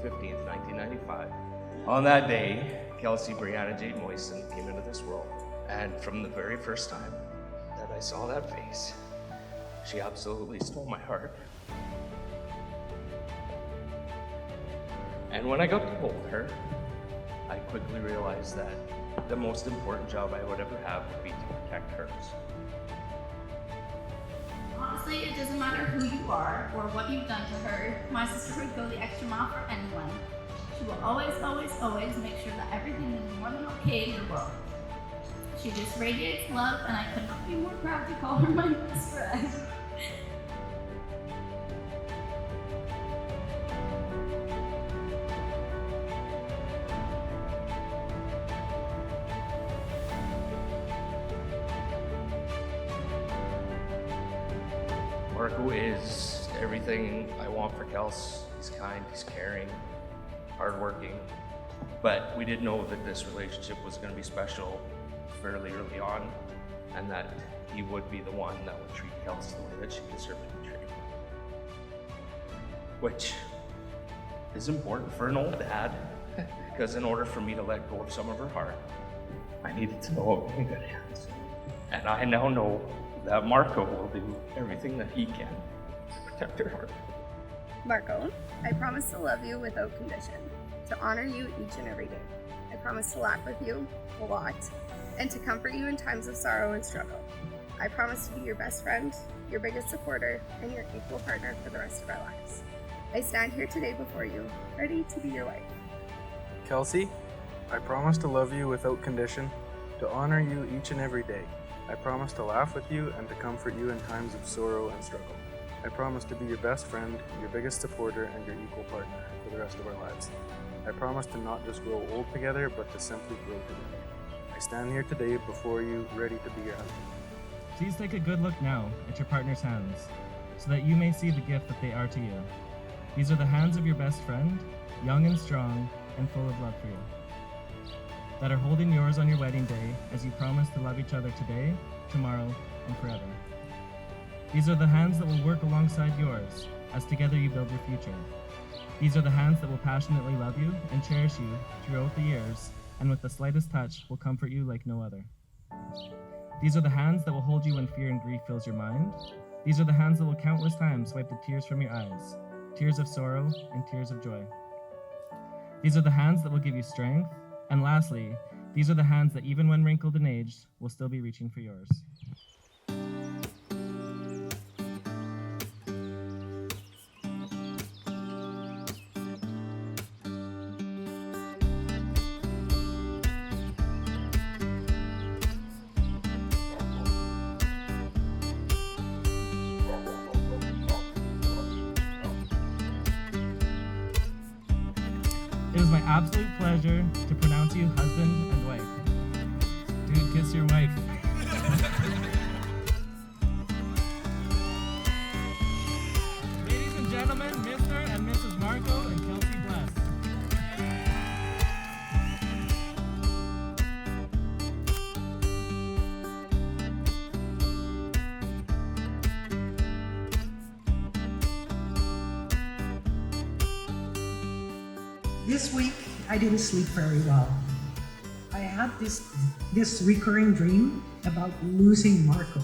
15th, 1995. On that day, Kelsey Brianna Jade Moisten came into this world. And from the very first time that I saw that face, she absolutely stole my heart. And when I got to hold her, I quickly realized that the most important job I would ever have would be to protect hers. Honestly, it doesn't matter who you are or what you've done to her. My sister would go the extra mile for anyone. She will always, always, always make sure that everything is more than okay in your world. She just radiates love, and I could not be more proud to call her my best friend. Marco is everything I want for Kels. He's kind, he's caring, hardworking. But we did know that this relationship was going to be special fairly early on, and that he would be the one that would treat Kels the way that she deserved to be treated. Which is important for an old dad, because in order for me to let go of some of her heart, I needed to know it was in good hands. And I now know that Marco will do everything that he can to protect her heart. Marco, I promise to love you without condition, to honor you each and every day. I promise to laugh with you a lot, and to comfort you in times of sorrow and struggle. I promise to be your best friend, your biggest supporter, and your equal partner for the rest of our lives. I stand here today before you, ready to be your wife. Kelsey, I promise to love you without condition, to honor you each and every day. I promise to laugh with you and to comfort you in times of sorrow and struggle. I promise to be your best friend, your biggest supporter, and your equal partner for the rest of our lives. I promise to not just grow old together, but to simply grow together. I stand here today before you, ready to be your husband. Please take a good look now at your partner's hands, so that you may see the gift that they are to you. These are the hands of your best friend, young and strong, and full of love for you, that are holding yours on your wedding day as you promise to love each other today, tomorrow, and forever. These are the hands that will work alongside yours as together you build your future. These are the hands that will passionately love you and cherish you throughout the years, and with the slightest touch will comfort you like no other. These are the hands that will hold you when fear and grief fills your mind. These are the hands that will countless times wipe the tears from your eyes, tears of sorrow and tears of joy. These are the hands that will give you strength. And lastly, these are the hands that even when wrinkled and aged, will still be reaching for yours. It is my absolute pleasure to pronounce you husband and wife. Dude, kiss your wife. Ladies and gentlemen, Mr. and Mrs. Marco and Kelsey Bless. This week, I didn't sleep very well. I had this recurring dream about losing Marco.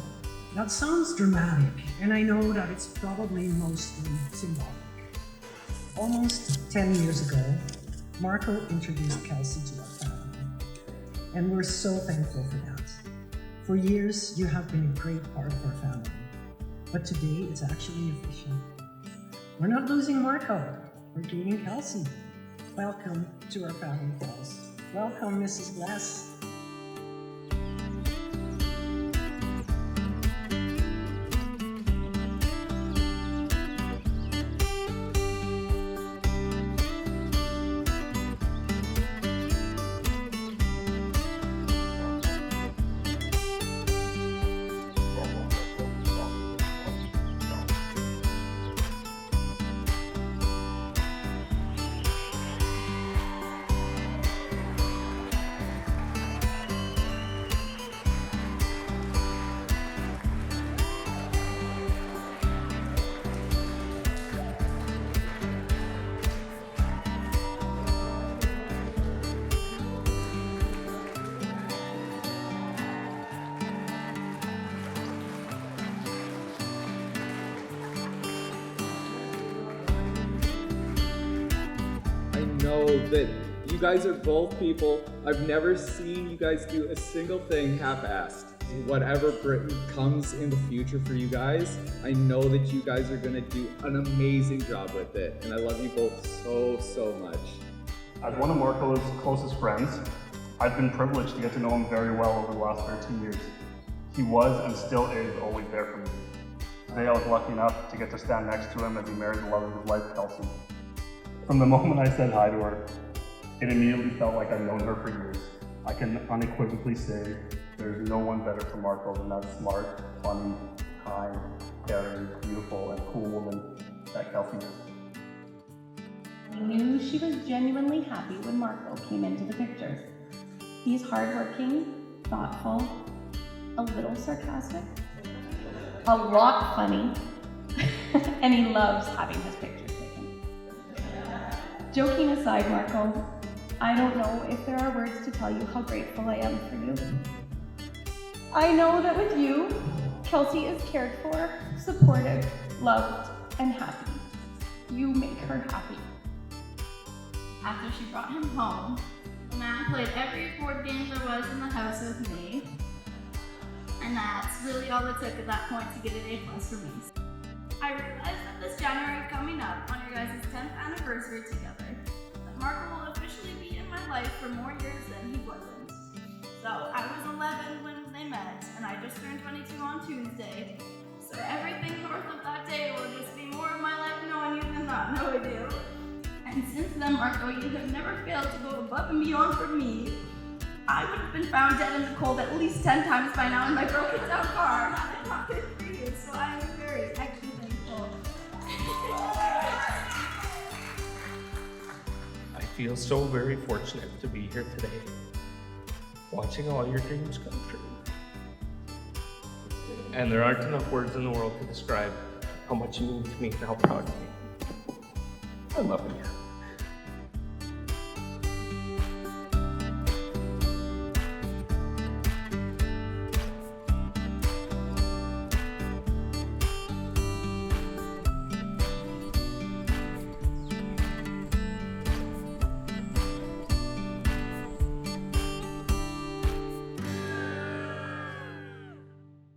That sounds dramatic, and I know that it's probably mostly symbolic. Almost 10 years ago, Marco introduced Kelsey to our family, and we're so thankful for that. For years, you have been a great part of our family, but today it's actually official. We're not losing Marco, we're gaining Kelsey. Welcome to our family, Kels. Welcome, Mrs. Bless. know that you guys are both people. I've never seen you guys do a single thing half-assed. Whatever comes in the future for you guys, I know that you guys are gonna do an amazing job with it. And I love you both so much. As one of Marco's closest friends, I've been privileged to get to know him very well over the last 13 years. He was and still is always there for me. Today I was lucky enough to get to stand next to him as he married the love of his life, Kelsey. From the moment I said hi to her, it immediately felt like I'd known her for years. I can unequivocally say there's no one better for Marco than that smart, funny, kind, caring, beautiful, and cool woman that Kelsey is. I knew she was genuinely happy when Marco came into the pictures. He's hardworking, thoughtful, a little sarcastic, a lot funny, and he loves having his pictures taken. Joking aside, Marco, I don't know if there are words to tell you how grateful I am for you. I know that with you, Kelsey is cared for, supported, loved, and happy. You make her happy. After she brought him home, the man played every board game there was in the house with me. And that's really all it took at that point to get an A+ for me. I realized that this January coming up on your guys' 10th anniversary together, that Marco will officially be in my life for more years than he wasn't. So I was 11 when they met, and I just turned 22 on Tuesday. So everything north of that day will just be more of my life knowing you than not knowing you. And since then, Marco, you have never failed to go above and beyond for me. I would have been found dead in the cold at least 10 times by now in my broken down car had it not been for you. So I am very extra thankful. I feel so very fortunate to be here today, watching all your dreams come true. And there aren't enough words in the world to describe how much you mean to me and how proud of you. I love you.